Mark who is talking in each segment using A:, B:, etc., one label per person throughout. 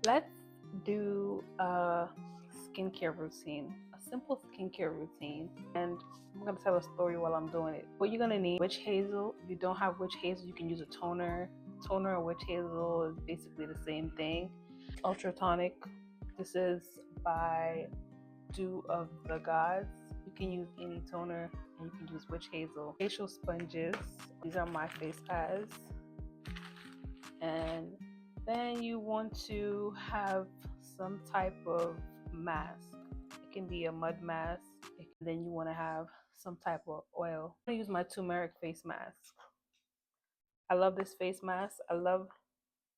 A: Let's do a skincare routine, a simple skincare routine. And I'm going to tell a story while I'm doing it. What you're going to need: witch hazel. If you don't have witch hazel, you can use a toner. Toner or witch hazel is basically the same thing. Ultra tonic. This is by Dew of the Gods. You can use any toner and you can use witch hazel. Facial sponges. These are my face pads. And then you want to have some type of mask. It can be a mud mask. Then you want to have some type of oil. I'm going to use my turmeric face mask. I love this face mask. I love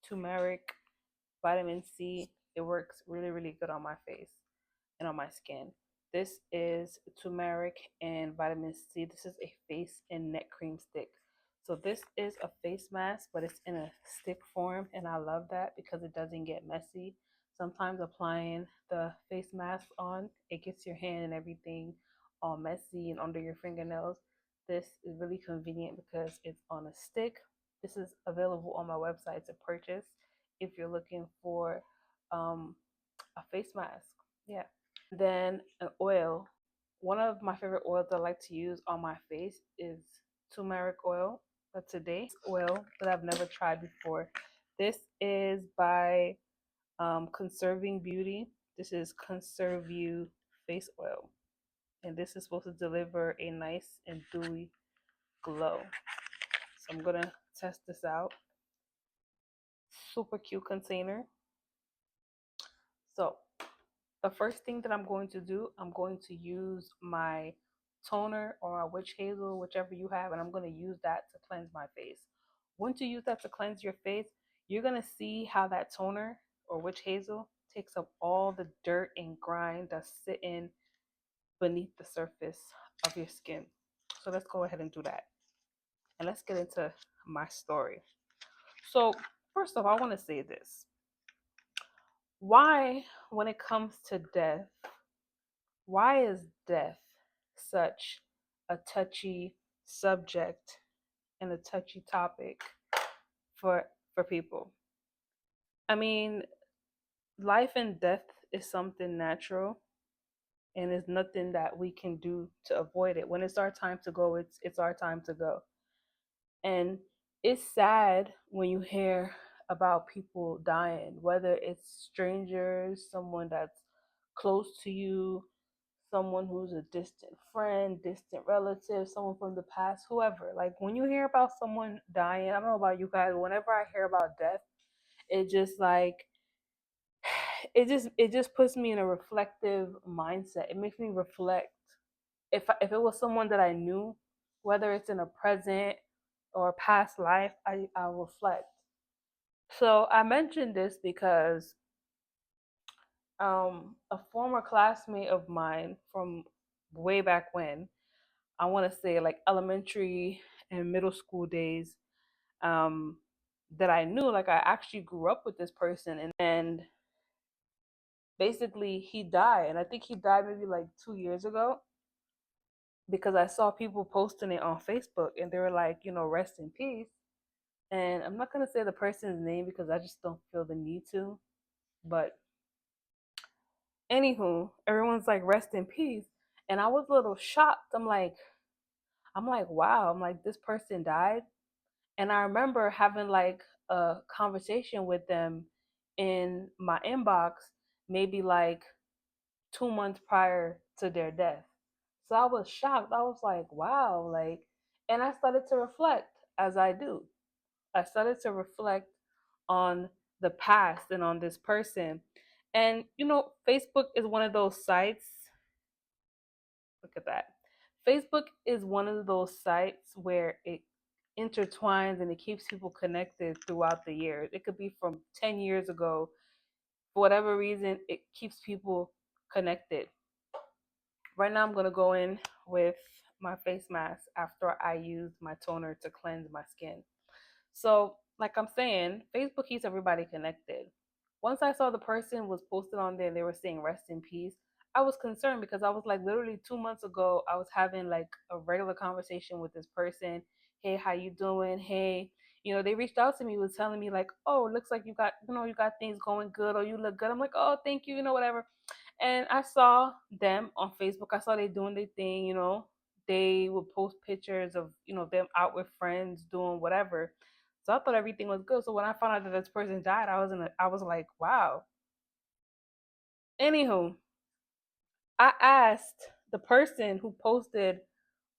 A: turmeric, vitamin C. It works really, really good on my face and on my skin. This is turmeric and vitamin C. This is a face and neck cream stick. So this is a face mask, but it's in a stick form, and I love that because it doesn't get messy. Sometimes applying the face mask on, it gets your hand and everything all messy and under your fingernails. This is really convenient because it's on a stick. This is available on my website to purchase if you're looking for a face mask. Yeah. Then an oil. One of my favorite oils I like to use on my face is turmeric oil. But today, oil that I've never tried before. This is by Conserving Beauty. This is Conserve You face oil, and this is supposed to deliver a nice and dewy glow. So I'm gonna test this out. Super cute container. So the first thing that I'm going to do, I'm going to use my toner or my witch hazel, whichever you have, and I'm going to use that to cleanse my face. Once you use that to cleanse your face, you're going to see how that toner or witch hazel takes up all the dirt and grime that's sitting beneath the surface of your skin. So let's go ahead and do that. And let's get into my story. So, first off, I want to say this. Why, when it comes to death, why is death such a touchy subject and a touchy topic for people? I mean, life and death is something natural, and it's nothing that we can do to avoid it. When it's our time to go, it's our time to go. And it's sad when you hear about people dying, whether it's strangers, someone that's close to you, someone who's a distant friend, distant relative, someone from the past, whoever. Like when you hear about someone dying, I don't know about you guys, whenever I hear about death, it just like it just puts me in a reflective mindset. It makes me reflect. If it was someone that I knew, whether it's in a present or a past life, I reflect. So I mentioned this because a former classmate of mine from way back when, I want to say like elementary and middle school days, um, that I knew, like I actually grew up with this person, and basically he died, and I think he died maybe like 2 years ago because I saw people posting it on Facebook, and they were like, rest in peace. And I'm not gonna say the person's name because I just don't feel the need to, but anywho, everyone's like rest in peace, and I was a little shocked. I'm like, wow. I'm like, this person died. And I remember having like a conversation with them in my inbox, maybe like 2 months prior to their death. So I was shocked. I was like, wow. Like, and I started to reflect as I do. I started to reflect on the past and on this person. And, Facebook is one of those sites. Look at that. Facebook is one of those sites where it intertwines and it keeps people connected throughout the years. It could be from 10 years ago. For whatever reason, it keeps people connected. Right now, I'm going to go in with my face mask after I use my toner to cleanse my skin. So, like I'm saying, Facebook keeps everybody connected. Once I saw the person was posted on there and they were saying rest in peace, I was concerned because I was like literally 2 months ago, I was having like a regular conversation with this person. Hey, how you doing? Hey, They reached out to me, was telling me like, oh, it looks like you got things going good, or you look good. I'm like, oh, thank you, whatever. And I saw them on Facebook. I saw they doing their thing. They would post pictures of them out with friends doing whatever. So I thought everything was good. So when I found out that this person died, I was like, wow. Anywho, I asked the person who posted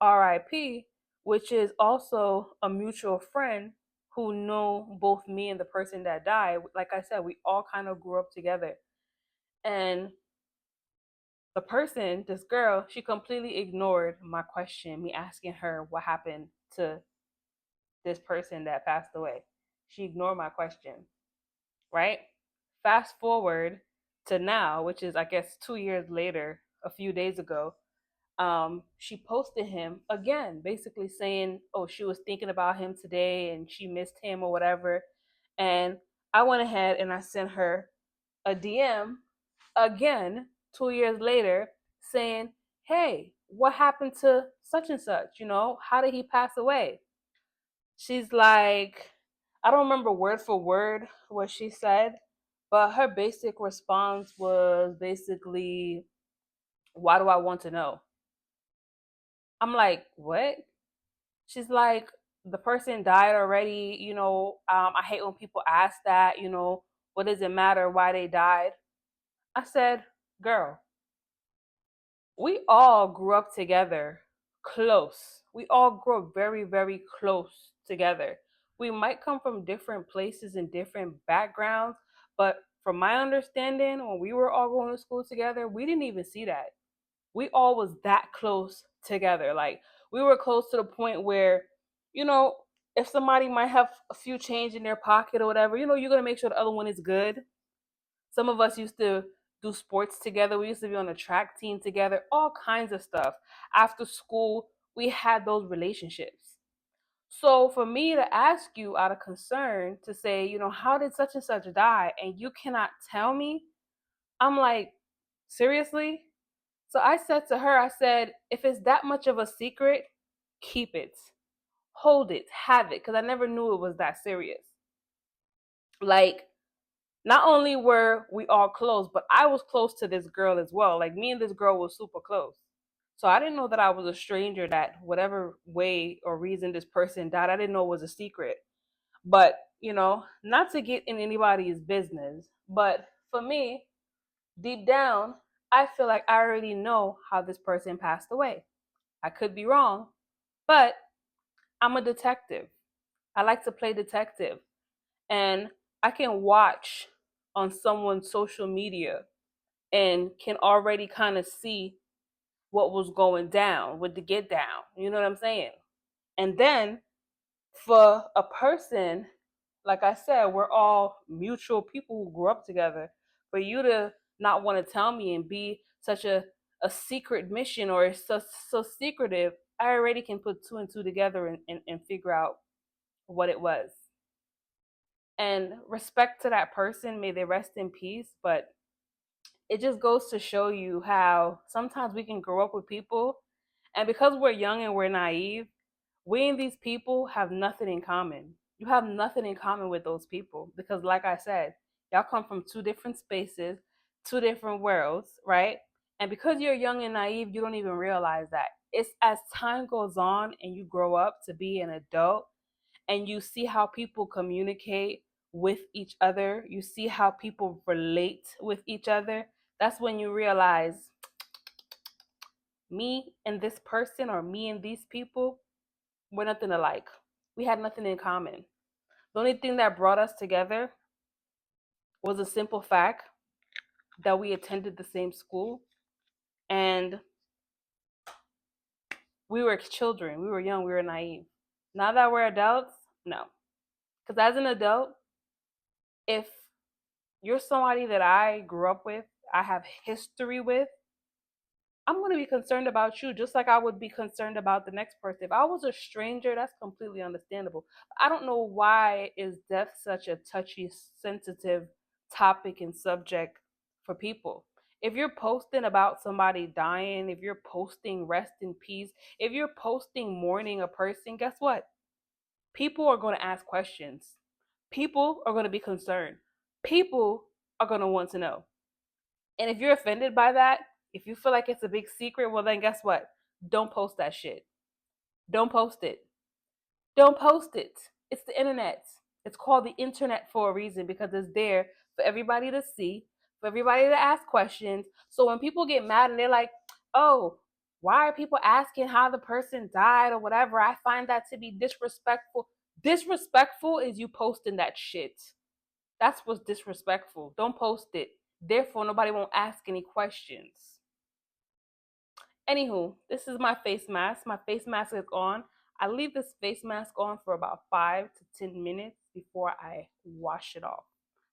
A: RIP, which is also a mutual friend who know both me and the person that died. Like I said, we all kind of grew up together. And the person, this girl, she completely ignored my question, me asking her what happened to this person that passed away. She ignored my question, right? Fast forward to now, which is, I guess, 2 years later, a few days ago, she posted him again, basically saying, oh, she was thinking about him today and she missed him or whatever. And I went ahead and I sent her a DM again 2 years later saying, hey, what happened to such and such? How did he pass away? She's like, I don't remember word for word what she said, but her basic response was basically, why do I want to know? I'm like, what? She's like, the person died already. I hate when people ask that, what does it matter why they died? I said, girl, we all grew up together close. We all grew up very, very close together. We might come from different places and different backgrounds, but from my understanding, when we were all going to school together, we didn't even see that. We all was that close together. Like, we were close to the point where, you know, if somebody might have a few change in their pocket or whatever, you're gonna make sure the other one is good. Some of us used to do sports together. We used to be on a track team together, all kinds of stuff. After school, we had those relationships. So for me to ask you out of concern to say, how did such and such die and you cannot tell me, I'm like, seriously? So I said to her, I said, if it's that much of a secret, keep it, hold it, have it, because I never knew it was that serious. Like, not only were we all close, but I was close to this girl as well. Like, me and this girl was super close. So I didn't know that I was a stranger, that whatever way or reason this person died, I didn't know it was a secret. But, not to get in anybody's business, but for me, deep down, I feel like I already know how this person passed away. I could be wrong, but I'm a detective. I like to play detective. And I can watch on someone's social media and can already kind of see what was going down with the get down. You know what I'm saying? And then for a person, like I said, we're all mutual people who grew up together. For you to not want to tell me and be such a secret mission, or so secretive, I already can put two and two together and figure out what it was. And respect to that person, may they rest in peace. But it just goes to show you how sometimes we can grow up with people, and because we're young and we're naive, we and these people have nothing in common. You have nothing in common with those people because, like I said, y'all come from two different spaces, two different worlds, right? And because you're young and naive, you don't even realize that. It's as time goes on and you grow up to be an adult and you see how people communicate with each other, you see how people relate with each other, that's when you realize me and this person, or me and these people, we're nothing alike. We had nothing in common. The only thing that brought us together was a simple fact that we attended the same school and we were children. We were young. We were naive. Now that we're adults, no. Because as an adult, if you're somebody that I grew up with, I have history with, I'm going to be concerned about you just like I would be concerned about the next person. If I was a stranger, that's completely understandable. I don't know why is death such a touchy, sensitive topic and subject for people. If you're posting about somebody dying, if you're posting rest in peace, if you're posting mourning a person, guess what? People are going to ask questions. People are going to be concerned. People are going to want to know. And if you're offended by that, if you feel like it's a big secret, well, then guess what? Don't post that shit. Don't post it. Don't post it. It's the internet. It's called the internet for a reason because it's there for everybody to see, for everybody to ask questions. So when people get mad and they're like, oh, why are people asking how the person died or whatever? I find that to be disrespectful. Disrespectful is you posting that shit. That's what's disrespectful. Don't post it. Therefore, nobody won't ask any questions. Anywho, this is my face mask. My face mask is on. I leave this face mask on for about 5 to 10 minutes before I wash it off.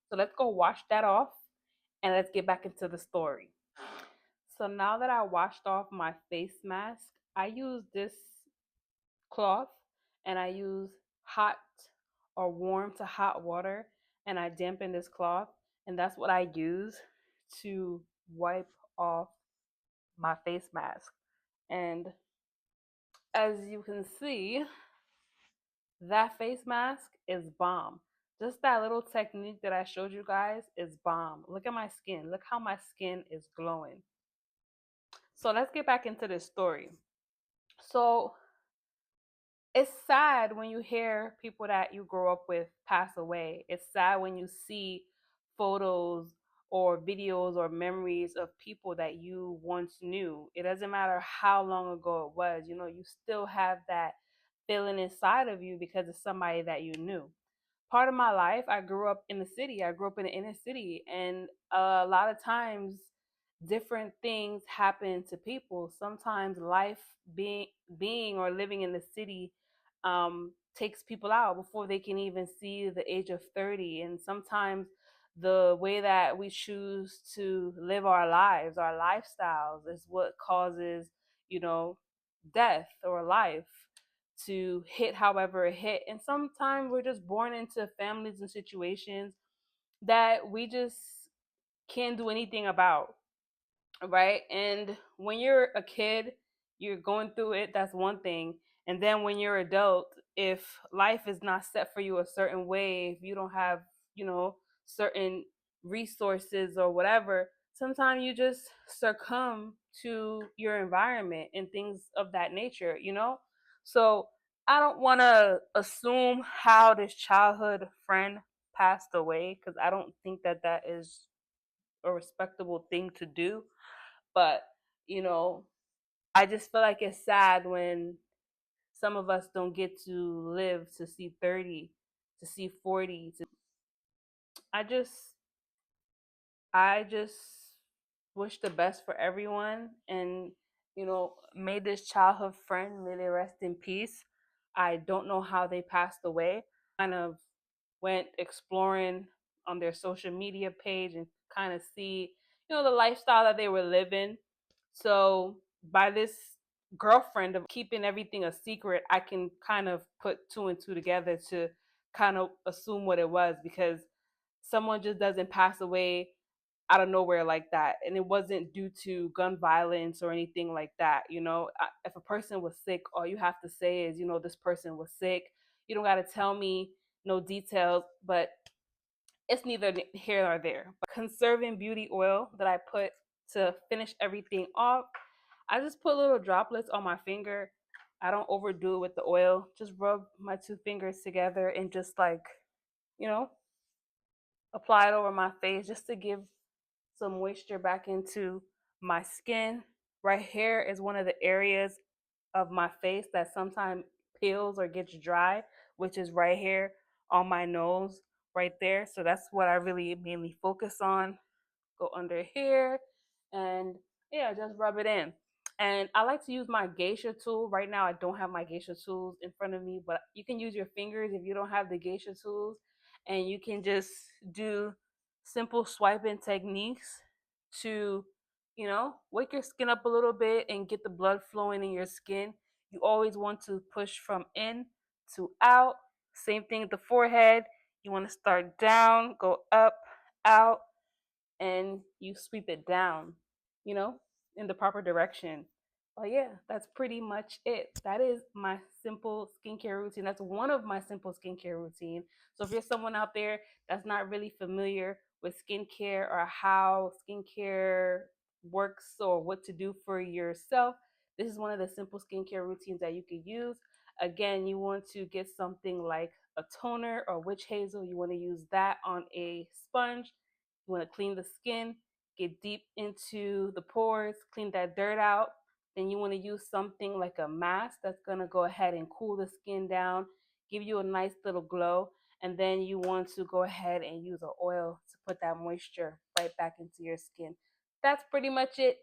A: So let's go wash that off and let's get back into the story. So now that I washed off my face mask, I use this cloth and I use hot or warm to hot water and I dampen this cloth, and that's what I use to wipe off my face mask. And as you can see, that face mask is bomb. Just that little technique that I showed you guys is bomb. Look at my skin. Look how my skin is glowing. So let's get back into this story. So it's sad when you hear people that you grew up with pass away. It's sad when you see photos or videos or memories of people that you once knew. It doesn't matter how long ago it was, you still have that feeling inside of you because it's somebody that you knew. Part of my life, I grew up in the city. I grew up in the inner city, and a lot of times different things happen to people. Sometimes life being or living in the city takes people out before they can even see the age of 30. And sometimes the way that we choose to live our lives, our lifestyles, is what causes, you know, death or life to hit however it hit. And sometimes we're just born into families and situations that we just can't do anything about, right? And when you're a kid, you're going through it, that's one thing. And then when you're adult, if life is not set for you a certain way, if you don't have, certain resources or whatever, sometimes you just succumb to your environment and things of that nature. So I don't want to assume how this childhood friend passed away because I don't think that that is a respectable thing to do. But, you know, I just feel like it's sad when some of us don't get to live to see 30, to see 40. I just I just wish the best for everyone, and may this childhood friend, may they rest in peace. I don't know how they passed away. Kind of went exploring on their social media page and kind of see, the lifestyle that they were living. So by this girlfriend of keeping everything a secret, I can kind of put two and two together to kind of assume what it was, because someone just doesn't pass away out of nowhere like that, and it wasn't due to gun violence or anything like that. If a person was sick, all you have to say is, this person was sick. You don't got to tell me no details, but it's neither here nor there. But conserving beauty oil that I put to finish everything off, I just put little droplets on my finger. I don't overdo it with the oil. Just rub my two fingers together and just like, you know, apply it over my face just to give some moisture back into my skin. Right here is one of the areas of my face that sometimes peels or gets dry, which is right here on my nose, right there. So that's what I really mainly focus on. Go under here and yeah, just rub it in. And I like to use my geisha tool. Right now, I don't have my geisha tools in front of me, but you can use your fingers if you don't have the geisha tools, and you can just do simple swiping techniques to, wake your skin up a little bit and get the blood flowing in your skin. You always want to push from in to out. Same thing with the forehead. You want to start down, go up, out, and you sweep it down, you know, in the proper direction. But yeah, that's pretty much it. That is my simple skincare routine. That's one of my simple skincare routine. So if you're someone out there that's not really familiar with skincare or how skincare works or what to do for yourself, this is one of the simple skincare routines that you could use. Again, you want to get something like a toner or witch hazel. You want to use that on a sponge. You want to clean the skin, get deep into the pores, clean that dirt out. Then you want to use something like a mask that's going to go ahead and cool the skin down, give you a nice little glow. And then you want to go ahead and use an oil to put that moisture right back into your skin. That's pretty much it.